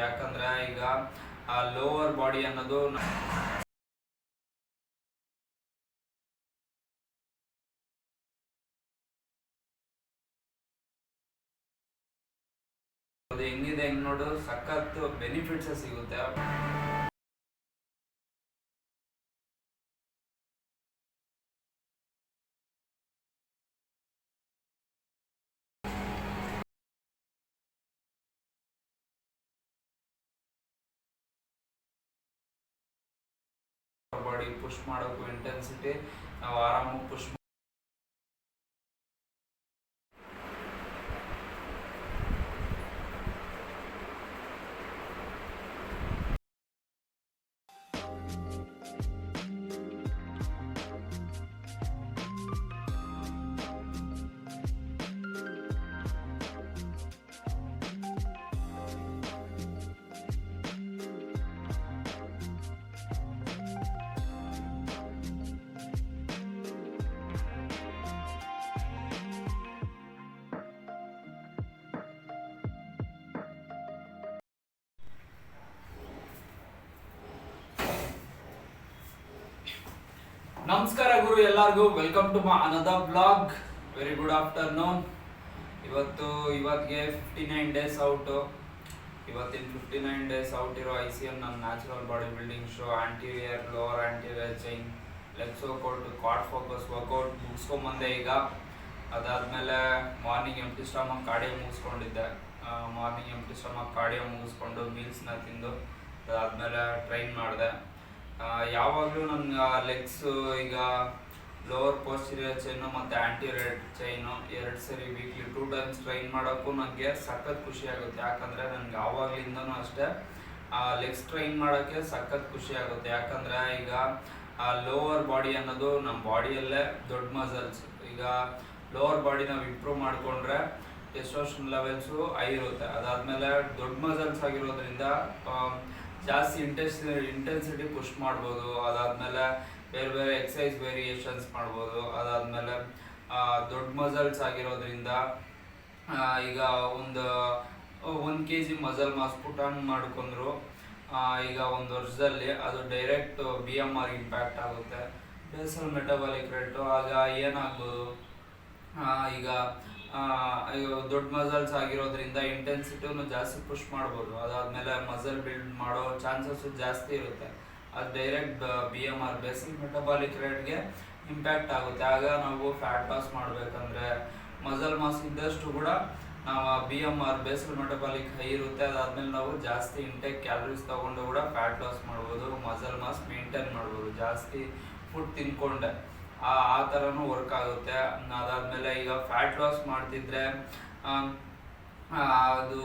ಯಾಕಂದ್ರೆ ಈಗ lower body ಅನ್ನೋದು ಹೆಂಗಿದೆ ಹೆಂಗ್ ನೋಡು ಸಖತ್ ಬೆನಿಫಿಟ್ಸ್ ಸಿಗುತ್ತೆ. ಬಾಡಿ ಪುಷ್ ಮಾಡೋಕ್ಕೂ ಇಂಟೆನ್ಸಿಟಿ ನಾವು ಆರಾಮಾಗಿ ಪುಷ್ ನಮಸ್ಕಾರ ಗುರು ಎಲ್ಲರಿಗೂ, welcome to my another blog. Very good afternoon. ಇವತ್ತಿಗೆ 59 ಡೇಸ್ ಔಟ್. ಇವತ್ತಿನ 59 ಡೇಸ್ ಔಟ್ ಇರೋ ICM ನನ್ನ natural body building show anterior lower anterior chain legs workout quad focus workout ಮುಗಿಸ್ಕೊಂಬಂದೆ. ಈಗ ಅದಾದಮೇಲೆ ಮಾರ್ನಿಂಗ್ ಎಂಪ್ಟಿ ಸ್ಟಮಕ್ ಕಾರ್ಡಿಯೋ ಮುಗಿಸ್ಕೊಂಡಿದ್ದೆ. ಮುಗಿಸ್ಕೊಂಡು ಮೀಲ್ಸ್ನ ತಿಂದು ಅದಾದಮೇಲೆ ಟ್ರೈನ್ ಮಾಡಿದೆ. ಯಾವಾಗಲೂ ನನ್ನ ಲೆಗ್ಸ್ ಈಗ ಲೋವರ್ ಪೋಸ್ಟೀರಿಯರ್ ಚೈನು ಮತ್ತು ಆಂಟಿರಿಯರ್ ಚೈನು 2 ಸರಿ ವೀಕ್ಲಿ 2 ಟೈಮ್ಸ್ ಟ್ರೈನ್ ಮಾಡೋಕ್ಕೂ ನನಗೆ ಸಖತ್ ಖುಷಿ ಆಗುತ್ತೆ. ಯಾಕಂದರೆ ನನಗೆ ಆವಾಗಲಿಂದನೂ ಅಷ್ಟೇ ಲೆಗ್ಸ್ ಟ್ರೈನ್ ಮಾಡೋಕ್ಕೆ ಸಖತ್ ಖುಷಿ ಆಗುತ್ತೆ. ಯಾಕಂದರೆ ಈಗ ಲೋವರ್ ಬಾಡಿ ಅನ್ನೋದು ನಮ್ಮ ಬಾಡಿಯಲ್ಲೇ ದೊಡ್ಡ ಮಸಲ್ಸ್. ಈಗ ಲೋವರ್ ಬಾಡಿ ನಾವು ಇಂಪ್ರೂವ್ ಮಾಡಿಕೊಂಡ್ರೆ ಟೆಸ್ಟೋಸ್ಟೆರಾನ್ ಲೆವೆಲ್ಸು ಹೈ ಇರುತ್ತೆ. ಅದಾದಮೇಲೆ ದೊಡ್ಡ ಮಸಲ್ಸ್ ಆಗಿರೋದ್ರಿಂದ ಜಾಸ್ತಿ ಇಂಟೆನ್ಸಿಟಿ ಪುಷ್ ಮಾಡ್ಬೋದು. ಅದಾದಮೇಲೆ ಬೇರೆ ಬೇರೆ ಎಕ್ಸಸೈಸ್ ವೇರಿಯೇಷನ್ಸ್ ಮಾಡ್ಬೋದು. ಅದಾದಮೇಲೆ ದೊಡ್ಡ ಮಸಲ್ಸ್ ಆಗಿರೋದ್ರಿಂದ ಈಗ ಒಂದು 1 kg muscle mass put on ಮಾಡ್ಕೊಂಡ್ರು ಈಗ 1 ವರ್ಷದಲ್ಲಿ ಅದು ಡೈರೆಕ್ಟ್ BMR ಇಂಪ್ಯಾಕ್ಟ್ ಆಗುತ್ತೆ, ಬೇಸಲ್ ಮೆಟಬಾಲಿಕ್ ರೇಟು. ಆಗ ಏನಾಗ್ಬೋದು, ಈಗ ದೊಡ್ಡ ಮಸಲ್ಸ್ ಆಗಿರೋದ್ರಿಂದ ಇಂಟೆನ್ಸಿಟಿನೂ ಜಾಸ್ತಿ ಪುಷ್ ಮಾಡ್ಬೋದು. ಅದಾದಮೇಲೆ ಮಸಲ್ ಬಿಲ್ಡ್ ಮಾಡೋ ಚಾನ್ಸಸ್ಸು ಜಾಸ್ತಿ ಇರುತ್ತೆ. ಅದು ಡೈರೆಕ್ಟ್ BMR ಬೇಸಲ್ ಮೆಟಬಾಲಿಕ್ ರೇಟ್ಗೆ ಇಂಪ್ಯಾಕ್ಟ್ ಆಗುತ್ತೆ. ಆಗ ನಾವು ಫ್ಯಾಟ್ ಲಾಸ್ ಮಾಡಬೇಕಂದ್ರೆ ಮಸಲ್ ಮಾಸ್ ಇದ್ದಷ್ಟು ಕೂಡ ನಾವು BMR ಬೇಸಲ್ ಮೆಟಬಾಲಿಕ್ ಹೈ ಇರುತ್ತೆ. ಅದಾದಮೇಲೆ ನಾವು ಜಾಸ್ತಿ ಇಂಟೇಕ್ ಕ್ಯಾಲರೀಸ್ ತೊಗೊಂಡು ಕೂಡ ಫ್ಯಾಟ್ ಲಾಸ್ ಮಾಡ್ಬೋದು, ಮಸಲ್ ಮಾಸ್ ಮೇಂಟೈನ್ ಮಾಡ್ಬೋದು ಜಾಸ್ತಿ ಫುಡ್ ತಿನ್ಕೊಂಡೆ. ಆ ಥರನೂ ವರ್ಕ್ ಆಗುತ್ತೆ. ಅದಾದಮೇಲೆ ಈಗ ಫ್ಯಾಟ್ ಲಾಸ್ ಮಾಡ್ತಿದ್ರೆ ಅದು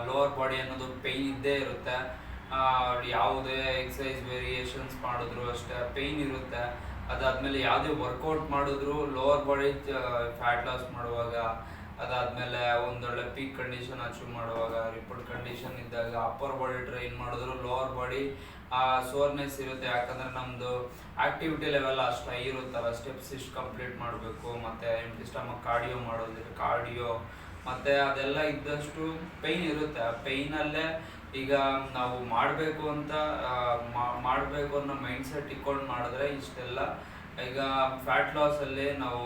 ಲೋವರ್ ಬಾಡಿ ಅನ್ನೋದು ಪೇಯ್ನ್ ಇದ್ದೇ ಇರುತ್ತೆ. ಯಾವುದೇ ಎಕ್ಸಸೈಸ್ ವೇರಿಯೇಷನ್ಸ್ ಮಾಡಿದ್ರು ಅಷ್ಟೇ ಪೇಯ್ನ್ ಇರುತ್ತೆ. ಅದಾದಮೇಲೆ ಯಾವುದೇ ವರ್ಕೌಟ್ ಮಾಡಿದ್ರು ಲೋವರ್ ಬಾಡಿ ಫ್ಯಾಟ್ ಲಾಸ್ ಮಾಡುವಾಗ, ಅದಾದಮೇಲೆ ಒಂದೊಳ್ಳೆ ಪೀಕ್ ಕಂಡೀಷನ್ ಅಚೀವ್ ಮಾಡುವಾಗ, ರಿಪೋರ್ಟ್ ಕಂಡೀಷನ್ ಇದ್ದಾಗ ಅಪ್ಪರ್ ಬಾಡಿ ಟ್ರೈನ್ ಮಾಡಿದ್ರು ಲೋವರ್ ಬಾಡಿ ಸೋರ್ನೆಸ್ ಇರುತ್ತೆ. ಯಾಕಂದರೆ ನಮ್ಮದು ಆ್ಯಕ್ಟಿವಿಟಿ ಲೆವೆಲ್ ಅಷ್ಟು ಹೈ ಇರುತ್ತಲ್ಲ, ಸ್ಟೆಪ್ಸ್ ಇಷ್ಟು ಕಂಪ್ಲೀಟ್ ಮಾಡಬೇಕು, ಮತ್ತು ಎಂಪ್ಟಿ ಸ್ಟಮಕ್ ಕಾರ್ಡಿಯೋ ಮತ್ತು ಅದೆಲ್ಲ ಇದ್ದಷ್ಟು ಪೇಯ್ನ್ ಇರುತ್ತೆ. ಆ ಪೇಯ್ನಲ್ಲೇ ಈಗ ನಾವು ಮಾಡಬೇಕು ಅನ್ನೋ ಮೈಂಡ್ಸೆಟ್ ಇಟ್ಕೊಂಡು ಮಾಡಿದ್ರೆ ಇಷ್ಟೆಲ್ಲ. ಈಗ ಫ್ಯಾಟ್ ಲಾಸಲ್ಲಿ ನಾವು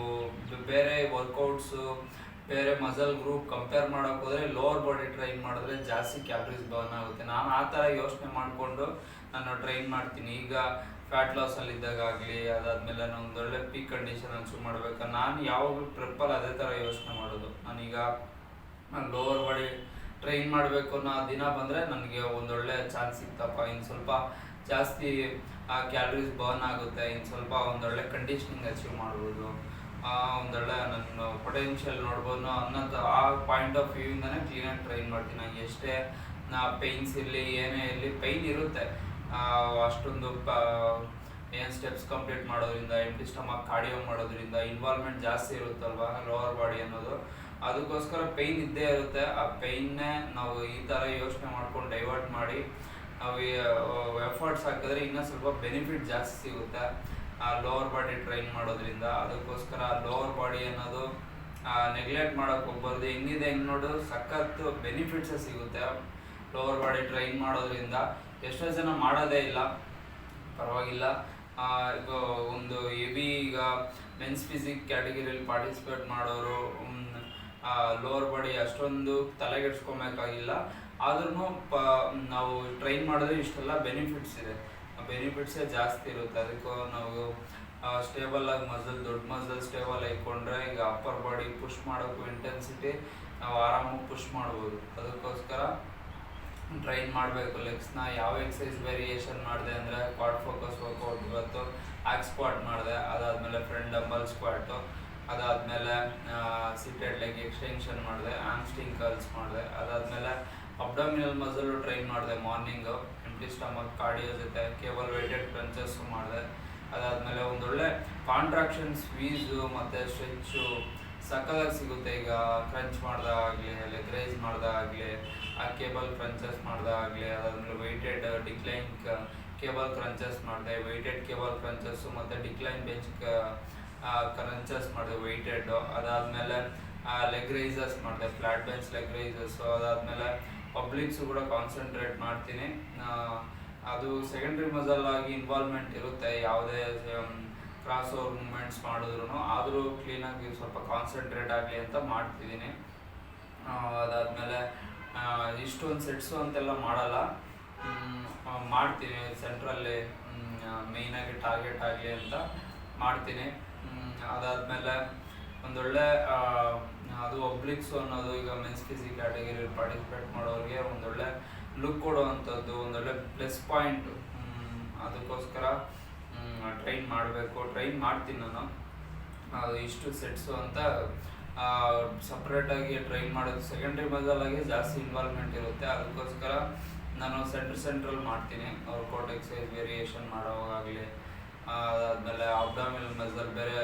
ಬೇರೆ ವರ್ಕೌಟ್ಸು ಬೇರೆ ಮಸಲ್ ಗ್ರೂಪ್ ಕಂಪೇರ್ ಮಾಡೋಕೆ ಹೋದರೆ ಲೋವರ್ ಬಾಡಿ ಟ್ರೈನ್ ಮಾಡಿದ್ರೆ ಜಾಸ್ತಿ ಕ್ಯಾಲರೀಸ್ ಬರ್ನ್ ಆಗುತ್ತೆ. ನಾನು ಆ ಥರ ಯೋಚನೆ ಮಾಡಿಕೊಂಡು ನಾನು ಟ್ರೈನ್ ಮಾಡ್ತೀನಿ. ಈಗ ಫ್ಯಾಟ್ ಲಾಸಲ್ಲಿ ಇದ್ದಾಗಲಿ ಅದಾದಮೇಲೆ ನಾನು ಒಂದೊಳ್ಳೆ ಪೀಕ್ ಕಂಡೀಷನ್ ಅಚೀವ್ ಮಾಡಬೇಕು, ನಾನು ಯಾವಾಗಲೂ ಟ್ರಿಪ್ಪಲ್ಲಿ ಅದೇ ಥರ ಯೋಚನೆ ಮಾಡೋದು. ನಾನೀಗ ಲೋವರ್ ಬಾಡಿ ಟ್ರೈನ್ ಮಾಡಬೇಕು ಅನ್ನೋ ದಿನ ಬಂದರೆ ನನಗೆ ಒಂದೊಳ್ಳೆ ಚಾನ್ಸ್ ಸಿಗ್ತಪ್ಪ, ಇನ್ನು ಸ್ವಲ್ಪ ಜಾಸ್ತಿ ಕ್ಯಾಲರೀಸ್ ಬರ್ನ್ ಆಗುತ್ತೆ, ಇನ್ನು ಸ್ವಲ್ಪ ಒಂದೊಳ್ಳೆ ಕಂಡೀಷನಿಂಗ್ ಅಚೀವ್ ಮಾಡ್ಬೋದು, ಒಂದೊಳ್ಳೆ ನನ್ನ ಪೊಟೆನ್ಷಿಯಲ್ ನೋಡ್ಬೋದು ಅನ್ನೋದು ಆ ಪಾಯಿಂಟ್ ಆಫ್ ವ್ಯೂಯಿಂದನೇ ಕ್ಲೀನಾಗಿ ಟ್ರೈನ್ ಮಾಡ್ತೀನಿ. ನನಗೆ ಎಷ್ಟೇ ಪೇಯ್ನ್ಸ್ ಇರಲಿ ಏನೇ ಇರಲಿ ಪೇಯ್ನ್ ಇರುತ್ತೆ. ಅಷ್ಟೊಂದು ಏನು ಸ್ಟೆಪ್ಸ್ ಕಂಪ್ಲೀಟ್ ಮಾಡೋದ್ರಿಂದ ಎಂಪ್ಟಿ ಸ್ಟಮಕ್ ಕಾರ್ಡಿಯೋ ಮಾಡೋದ್ರಿಂದ ಇನ್ವಾಲ್ವ್ಮೆಂಟ್ ಜಾಸ್ತಿ ಇರುತ್ತಲ್ವ ಲೋವರ್ ಬಾಡಿ ಅನ್ನೋದು, ಅದಕ್ಕೋಸ್ಕರ ಪೇಯ್ನ್ ಇದ್ದೇ ಇರುತ್ತೆ. ಆ ಪೇಯ್ನ್ನೇ ನಾವು ಈ ಥರ ಯೋಚನೆ ಮಾಡ್ಕೊಂಡು ಡೈವರ್ಟ್ ಮಾಡಿ ನಾವು ಎಫರ್ಟ್ಸ್ ಹಾಕಿದ್ರೆ ಇನ್ನೂ ಸ್ವಲ್ಪ ಬೆನಿಫಿಟ್ ಜಾಸ್ತಿ ಸಿಗುತ್ತೆ ಲೋವರ್ ಬಾಡಿ ಟ್ರೈನ್ ಮಾಡೋದ್ರಿಂದ. ಅದಕ್ಕೋಸ್ಕರ ಲೋವರ್ ಬಾಡಿ ಅನ್ನೋದು ನೆಗ್ಲೆಕ್ಟ್ ಮಾಡೋಕ್ಕೆ ಹೋಗ್ಬಾರ್ದು. ಹೆಂಗಿದೆ ಹೆಂಗೆ ನೋಡು ಸಖತ್ತು ಬೆನಿಫಿಟ್ಸೇ ಸಿಗುತ್ತೆ. ಲೋವರ್ ಬಾಡಿ ಟ್ರೈನ್ ಮಾಡೋದ್ರಿಂದ ಎಷ್ಟೋ ಜನ ಮಾಡೋದೇ ಇಲ್ಲ, ಪರವಾಗಿಲ್ಲ. ಈಗ ಒಂದು ಹೆವಿ ಈಗ ಮೆನ್ಸ್ ಫಿಸಿಕ್ ಕ್ಯಾಟಗಿರಿಯಲ್ಲಿ ಪಾರ್ಟಿಸಿಪೇಟ್ ಮಾಡೋರು ಲೋವರ್ ಬಾಡಿ ಅಷ್ಟೊಂದು ತಲೆಗೆಡ್ಸ್ಕೊಬೇಕಾಗಿಲ್ಲ. ಆದ್ರೂ ನಾವು ಟ್ರೈನ್ ಮಾಡಿದ್ರೆ ಇಷ್ಟೆಲ್ಲ ಬೆನಿಫಿಟ್ಸೇ ಜಾಸ್ತಿ ಇರುತ್ತೆ. ಅದಕ್ಕೂ ನಾವು ಸ್ಟೇಬಲ್ ಆಗಿ ದೊಡ್ಡ ಮಸಲ್ ಸ್ಟೇಬಲ್ ಇಟ್ಕೊಂಡ್ರೆ ಈಗ ಅಪ್ಪರ್ ಬಾಡಿ ಪುಷ್ ಮಾಡೋಕ್ಕೂ ಇಂಟೆನ್ಸಿಟಿ ನಾವು ಆರಾಮಾಗಿ ಪುಷ್ ಮಾಡ್ಬೋದು. ಅದಕ್ಕೋಸ್ಕರ ಟ್ರೈನ್ ಮಾಡಬೇಕು ಲೆಗ್ಸ್ನ. ಯಾವ ಎಕ್ಸಸೈಸ್ ವೇರಿಯೇಷನ್ ಮಾಡಿದೆ ಅಂದರೆ ಕ್ವಾಡ್ ಫೋಕಸ್ ವರ್ಕೌಟ್, ಇವತ್ತು ಆಕ್ ಸ್ಕ್ವಾಟ್ ಮಾಡಿದೆ, ಅದಾದಮೇಲೆ ಫ್ರಂಟ್ ಡಂಬಲ್ ಸ್ಕ್ವಾಟು, ಅದಾದಮೇಲೆ ಸಿಟೆಡ್ ಲೆಗ್ ಎಕ್ಸ್ಟೆನ್ಷನ್ ಮಾಡಿದೆ, ಆಮ್ಸ್ಟಿಂಗ್ ಕರ್ಲ್ಸ್ ಮಾಡಿದೆ, ಅದಾದಮೇಲೆ ಅಬ್ಡಮಿನಲ್ ಮಸಲು ಟ್ರೈನ್ ಮಾಡಿದೆ ಮಾರ್ನಿಂಗು, ಎಂಟಿ ಸ್ಟಮಕ್ ಕಾರ್ಡಿಯೋ ಜೊತೆ ಕೇಬಲ್ ವೇಟೆಡ್ ಕ್ರಂಚಸ್ಸು ಮಾಡಿದೆ. ಅದಾದಮೇಲೆ ಒಂದೊಳ್ಳೆ ಕಾಂಟ್ರಾಕ್ಷನ್ ಸ್ವೀಸು ಮತ್ತು ಸ್ಟ್ರೆಚ್ಚು ಸಕ್ಕದಾಗಿ ಸಿಗುತ್ತೆ. ಈಗ ಕ್ರಂಚ್ ಮಾಡ್ದಾಗಲಿ, ಲೆಗ್ ರೈಸ್ ಮಾಡ್ದಾಗಲಿ, ಆ ಕೇಬಲ್ ಕ್ರಂಚಸ್ ಮಾಡ್ದಾಗಲಿ, ಅದಾದಮೇಲೆ ವೆಯ್ಟೆಡ್ ಡಿಕ್ಲೈನ್ ಕೇಬಲ್ ಕ್ರಂಚಸ್ ಮಾಡಿದೆ, ವೆಯ್ಟೆಡ್ ಕೇಬಲ್ ಕ್ರಂಚಸ್ಸು ಮತ್ತು ಡಿಕ್ಲೈನ್ ಬೆಂಚ್ ಕ್ರಂಚಸ್ ಮಾಡಿದೆ ವೆಯ್ಟೆಡ್ಡು. ಅದಾದಮೇಲೆ ಲೆಗ್ ರೈಸಸ್ ಮಾಡಿದೆ, ಫ್ಲಾಟ್ ಬೆಂಚ್ ಲೆಗ್ ರೈಸಸ್ಸು. ಅದಾದಮೇಲೆ ಪಬ್ಲಿಕ್ಸು ಕೂಡ ಕಾನ್ಸಂಟ್ರೇಟ್ ಮಾಡ್ತೀನಿ. ಅದು ಸೆಕೆಂಡ್ರಿ ಮಸಲ್ ಆಗಿ ಇನ್ವಾಲ್ವ್ಮೆಂಟ್ ಇರುತ್ತೆ ಯಾವುದೇ ಕ್ರಾಸ್ ಓವರ್ ಮೂಮೆಂಟ್ಸ್ ಮಾಡಿದ್ರು, ಆದರೂ ಕ್ಲೀನಾಗಿ ಸ್ವಲ್ಪ ಕಾನ್ಸಂಟ್ರೇಟ್ ಆಗಲಿ ಅಂತ ಮಾಡ್ತಿದ್ದೀನಿ. ಅದಾದಮೇಲೆ ಇಷ್ಟೊಂದು ಸೆಟ್ಸು ಅಂತೆಲ್ಲ ಮಾಡಲ್ಲ, ಮಾಡ್ತೀನಿ ಸೆಂಟ್ರಲ್ಲಿ ಮೇಯ್ನಾಗಿ ಟಾರ್ಗೆಟ್ ಆಗಲಿ ಅಂತ ಮಾಡ್ತೀನಿ. ಅದಾದಮೇಲೆ ಒಂದೊಳ್ಳೆ ಅದು ಒಬ್ಲಿಕ್ಸು ಅನ್ನೋದು ಈಗ ಮೆನ್ಸ್ ಫಿಸಿಕ್ ಕ್ಯಾಟಗಿರಿ ಪಾರ್ಟಿಸಿಪೇಟ್ ಮಾಡೋರಿಗೆ ಒಂದೊಳ್ಳೆ ಲುಕ್ ಕೊಡುವಂಥದ್ದು, ಒಂದೊಳ್ಳೆ ಪ್ಲಸ್ ಪಾಯಿಂಟು. ಅದಕ್ಕೋಸ್ಕರ ಟ್ರೈನ್ ಮಾಡ್ತೀನಿ ನಾನು. ಅದು ಇಷ್ಟು ಸೆಟ್ಸು ಅಂತ ಸಪ್ರೇಟಾಗಿ ಟ್ರೈನ್ ಮಾಡೋದು ಸೆಕೆಂಡ್ರಿ ಮಸಲಾಗಿ ಜಾಸ್ತಿ ಇನ್ವಾಲ್ವ್ಮೆಂಟ್ ಇರುತ್ತೆ. ಅದಕ್ಕೋಸ್ಕರ ನಾನು ಸೆಂಟ್ರಲ್ ಮಾಡ್ತೀನಿ ವರ್ಕೌಟ್ ಎಕ್ಸಸೈಸ್ ವೇರಿಯೇಷನ್ ಮಾಡೋವಾಗಲಿ, ಅದಾದಮೇಲೆ ಅಬ್ಡಮಿನಲ್ ಮಸಲ್ ಬೇರೆ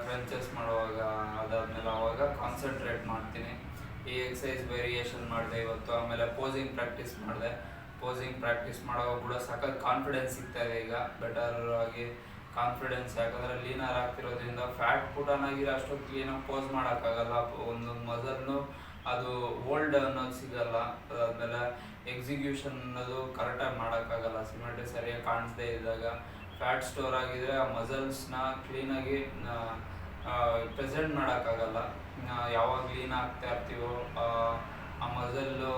ಕ್ರಂಚಸ್ ಮಾಡುವಾಗ, ಅದಾದಮೇಲೆ ಅವಾಗ ಕಾನ್ಸಂಟ್ರೇಟ್ ಮಾಡ್ತೀನಿ. ಈ ಎಕ್ಸಸೈಸ್ ವೇರಿಯೇಷನ್ ಮಾಡಿದೆ ಇವತ್ತು. ಆಮೇಲೆ ಪೋಸಿಂಗ್ ಪ್ರಾಕ್ಟೀಸ್ ಮಾಡಿದೆ. ಪೋಸಿಂಗ್ ಪ್ರಾಕ್ಟೀಸ್ ಮಾಡುವಾಗ ಕೂಡ ಸಖತ್ ಕಾನ್ಫಿಡೆನ್ಸ್ ಸಿಗ್ತಾಯಿದೆ ಈಗ, ಬೆಟರ್ ಆಗಿ ಕಾನ್ಫಿಡೆನ್ಸ್. ಯಾಕಂದರೆ ಲೀನರ್ ಆಗ್ತಿರೋದ್ರಿಂದ ಫ್ಯಾಟ್ ಪುಟನಾಗಿರೋ ಅಷ್ಟೊಂದು ಕ್ಲೀನಾಗಿ ಪೋಸ್ ಮಾಡೋಕ್ಕಾಗಲ್ಲ, ಒಂದೊಂದು ಮಸಲ್ನು ಅದು ಓಲ್ಡ್ ಅನ್ನೋದು ಸಿಗಲ್ಲ. ಅದಾದಮೇಲೆ ಎಕ್ಸಿಕ್ಯೂಷನ್ ಅನ್ನೋದು ಕರೆಕ್ಟಾಗಿ ಮಾಡೋಕ್ಕಾಗಲ್ಲ, ಸಿಮೆಟ್ರಿ ಸರಿಯಾಗಿ ಕಾಣಿಸದೇ ಇದ್ದಾಗ. ಫ್ಯಾಟ್ ಸ್ಟೋರ್ ಆಗಿದ್ರೆ ಆ ಮಸಲ್ಸ್ನ ಕ್ಲೀನಾಗಿ ಪ್ರೆಸೆಂಟ್ ಮಾಡೋಕ್ಕಾಗಲ್ಲ. ಯಾವಾಗ ಕ್ಲೀನ್ ಆಗ್ತಾ ಇರ್ತೀವೋ ಆ ಮಸಲ್ಲು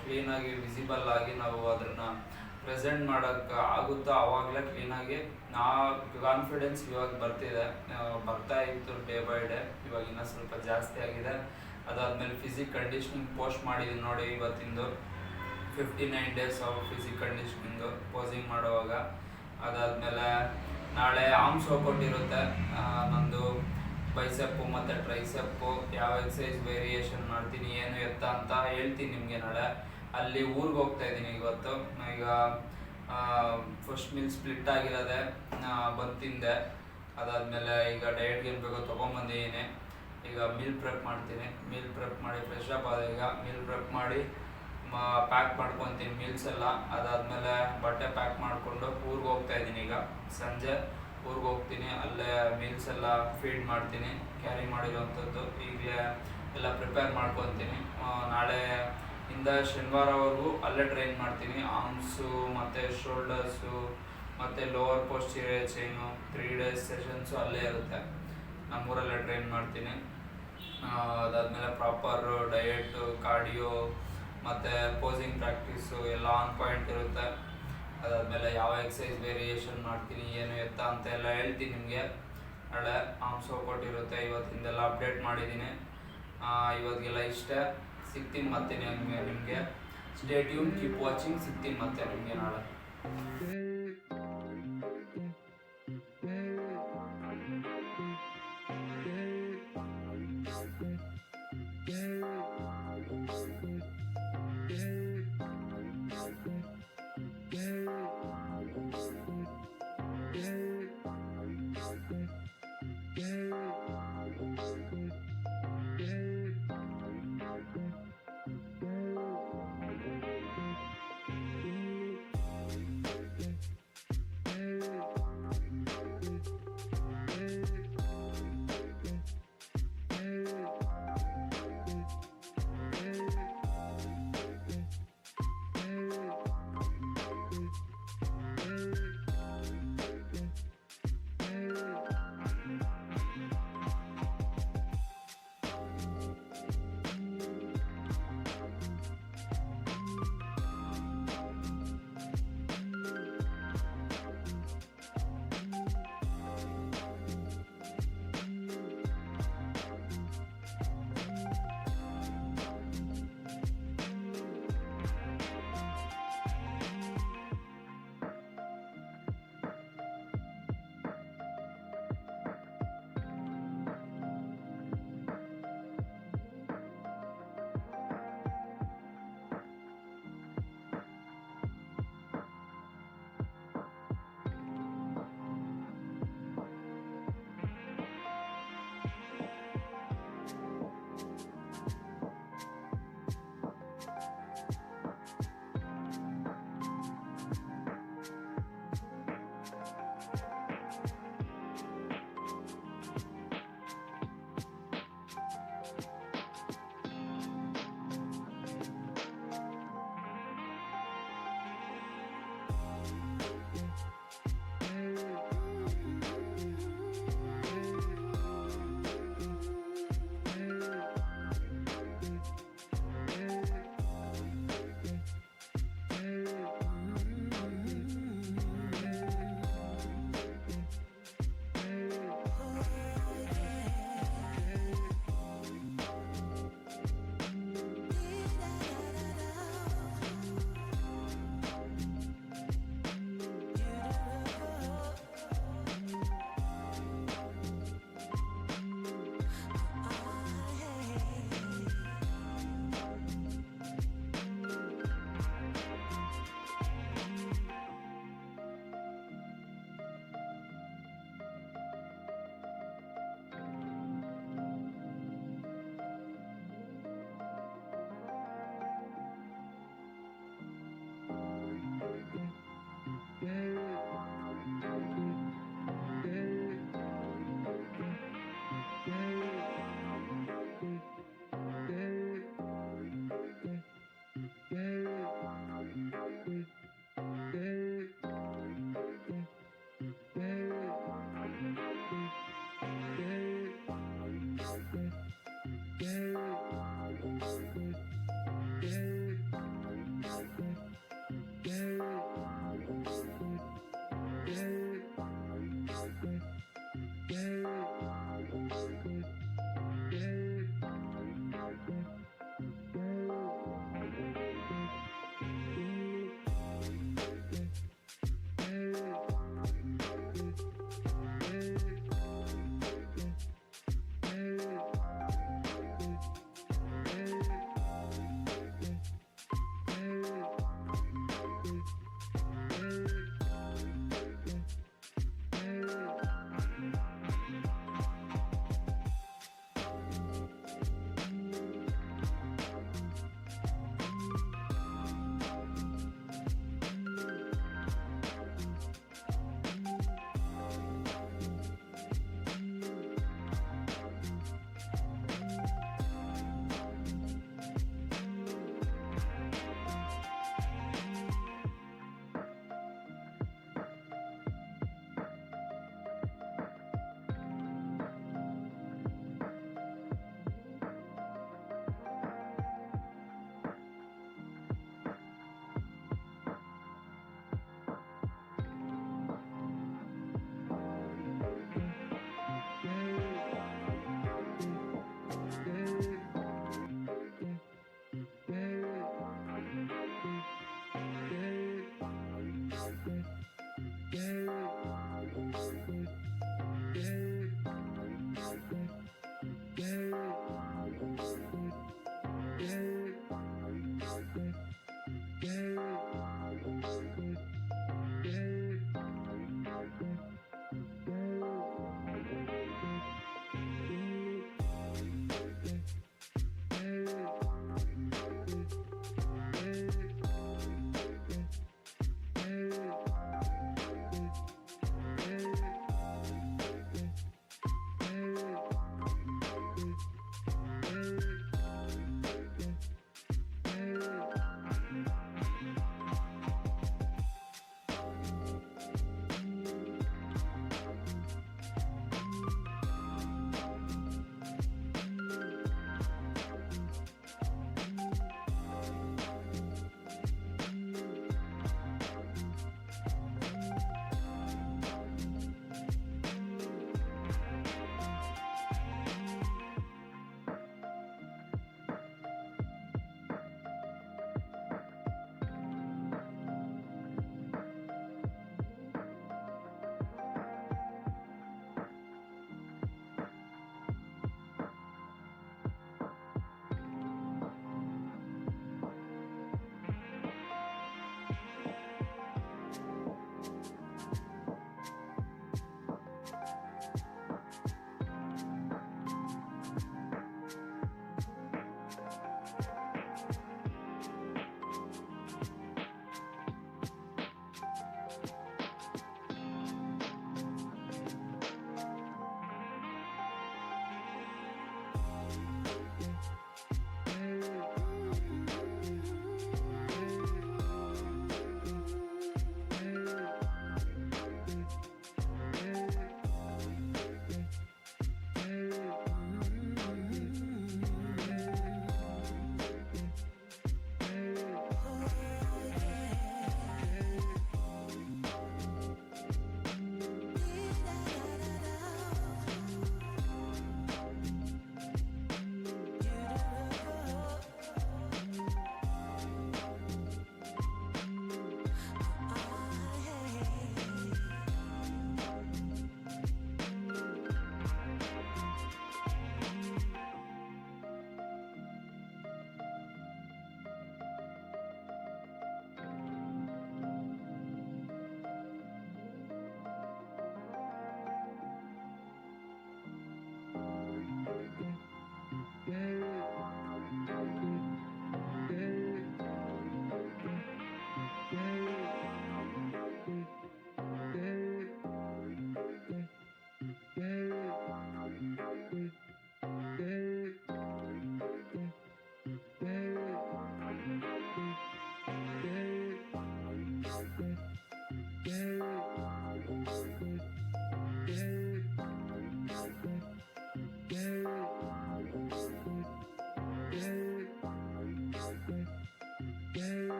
ಕ್ಲೀನಾಗಿ ವಿಸಿಬಲ್ ಆಗಿ ನಾವು ಅದನ್ನು ಪ್ರೆಸೆಂಟ್ ಮಾಡೋಕ್ಕೆ ಆಗುತ್ತೋ ಆವಾಗಲೇ ಕ್ಲೀನಾಗಿ ಆ ಕಾನ್ಫಿಡೆನ್ಸ್ ಇವಾಗ ಬರ್ತಾ ಇತ್ತು ಡೇ ಬೈ ಡೇ. ಇವಾಗ ಇನ್ನೂ ಸ್ವಲ್ಪ ಜಾಸ್ತಿ ಆಗಿದೆ. ಅದಾದಮೇಲೆ ಫಿಸಿಕ್ ಕಂಡೀಷ್ನಿಂಗ್ ಪೋಸ್ಟ್ ಮಾಡಿದ್ದೀನಿ ನೋಡಿ ಇವತ್ತಿಂದು, 59 days ಆಫ್ ಫಿಸಿಕ್ ಕಂಡೀಷ್ನಿಂಗು ಪೋಸಿಂಗ್ ಮಾಡುವಾಗ. ಅದಾದಮೇಲೆ ನಾಳೆ ಆರ್ಮ್ಸ್ ವರ್ಕೌಟ್ ಇರುತ್ತೆ ನಂದು, ಬೈಸೆಪ್ಪು ಮತ್ತು ಟ್ರೈಸೆಪ್ಪು. ಯಾವ ಎಕ್ಸಸೈಸ್ ವೇರಿಯೇಷನ್ ಮಾಡ್ತೀನಿ, ಏನು ಎತ್ತ ಅಂತ ಹೇಳ್ತೀನಿ ನಿಮಗೆ ನಾಳೆ. ಅಲ್ಲಿ ಊರಿಗೆ ಹೋಗ್ತಾ ಇದ್ದೀನಿ ಇವತ್ತು. ಈಗ ಫಸ್ಟ್ ಮೀಲ್ ಸ್ಪ್ಲಿಟ್ ಆಗಿರೋದೆ ಬಂದು ತಿಂದೆ. ಅದಾದಮೇಲೆ ಈಗ ಡಯಟ್ಗೆ ಏನು ಬೇಕೋ ತೊಗೊಂಬಂದಿದ್ದೀನಿ. ಈಗ ಮೀಲ್ ಪ್ರೆಪ್ ಮಾಡ್ತೀನಿ. ಮೀಲ್ ಪ್ರೆಪ್ ಮಾಡಿ ಫ್ರೆಶ್ ಅಪ್ ಆದ ಈಗ ಮೀಲ್ ಪ್ರೆಪ್ ಮಾಡಿ ಪ್ಯಾಕ್ ಮಾಡ್ಕೊತೀನಿ ಮೀಲ್ಸ್ ಎಲ್ಲ. ಅದಾದಮೇಲೆ ಬಟ್ಟೆ ಪ್ಯಾಕ್ ಮಾಡಿಕೊಂಡು ಊರಿಗೆ ಹೋಗ್ತಾ ಇದ್ದೀನಿ. ಈಗ ಸಂಜೆ ಊರಿಗೆ ಹೋಗ್ತೀನಿ, ಅಲ್ಲೇ ಮೀಲ್ಸ್ ಎಲ್ಲ ಫೀಡ್ ಮಾಡ್ತೀನಿ, ಕ್ಯಾರಿ ಮಾಡಿರೋವಂಥದ್ದು ಈಗಲೇ ಎಲ್ಲ ಪ್ರಿಪೇರ್ ಮಾಡ್ಕೊತೀನಿ. ನಾಳೆ ಇಂದ ಶನಿವಾರವರೆಗೂ ಅಲ್ಲೇ ಟ್ರೈನ್ ಮಾಡ್ತೀನಿ. ಆರ್ಮ್ಸು ಮತ್ತು ಶೋಲ್ಡರ್ಸು ಮತ್ತು lower posterior chain 3 days sessions ಅಲ್ಲೇ ಇರುತ್ತೆ. ನಮ್ಮೂರಲ್ಲೇ ಟ್ರೈನ್ ಮಾಡ್ತೀನಿ. ಅದಾದಮೇಲೆ ಪ್ರಾಪರು ಡಯಟು, ಕಾರ್ಡಿಯೋ ಮತ್ತು ಪೋಸಿಂಗ್ ಪ್ರಾಕ್ಟೀಸು ಎಲ್ಲ ಆನ್ ಪಾಯಿಂಟ್ ಇರುತ್ತೆ. ಅದಾದಮೇಲೆ ಯಾವ ಎಕ್ಸಸೈಸ್ ವೇರಿಯೇಷನ್ ಮಾಡ್ತೀನಿ, ಏನು ಎತ್ತ ಅಂತ ಎಲ್ಲ ಹೇಳ್ತೀನಿ ನಿಮಗೆ. ನಾಳೆ ಆರ್ಮ್ಸ್ ವರ್ಕೌಟ್ ಇರುತ್ತೆ. ಇವತ್ತಿಂದೆಲ್ಲ ಅಪ್ಡೇಟ್ ಮಾಡಿದ್ದೀನಿ. ಇವತ್ತಿಗೆಲ್ಲ ಇಷ್ಟೇ. ಸಿಗ್ತೀನಿ ಮತ್ತೆ ನಿಮಗೆ. Stay tune, keep watching. ಸಿಗ್ತೀನಿ ಮತ್ತೆ ನಿಮಗೆ ನಾಳೆ.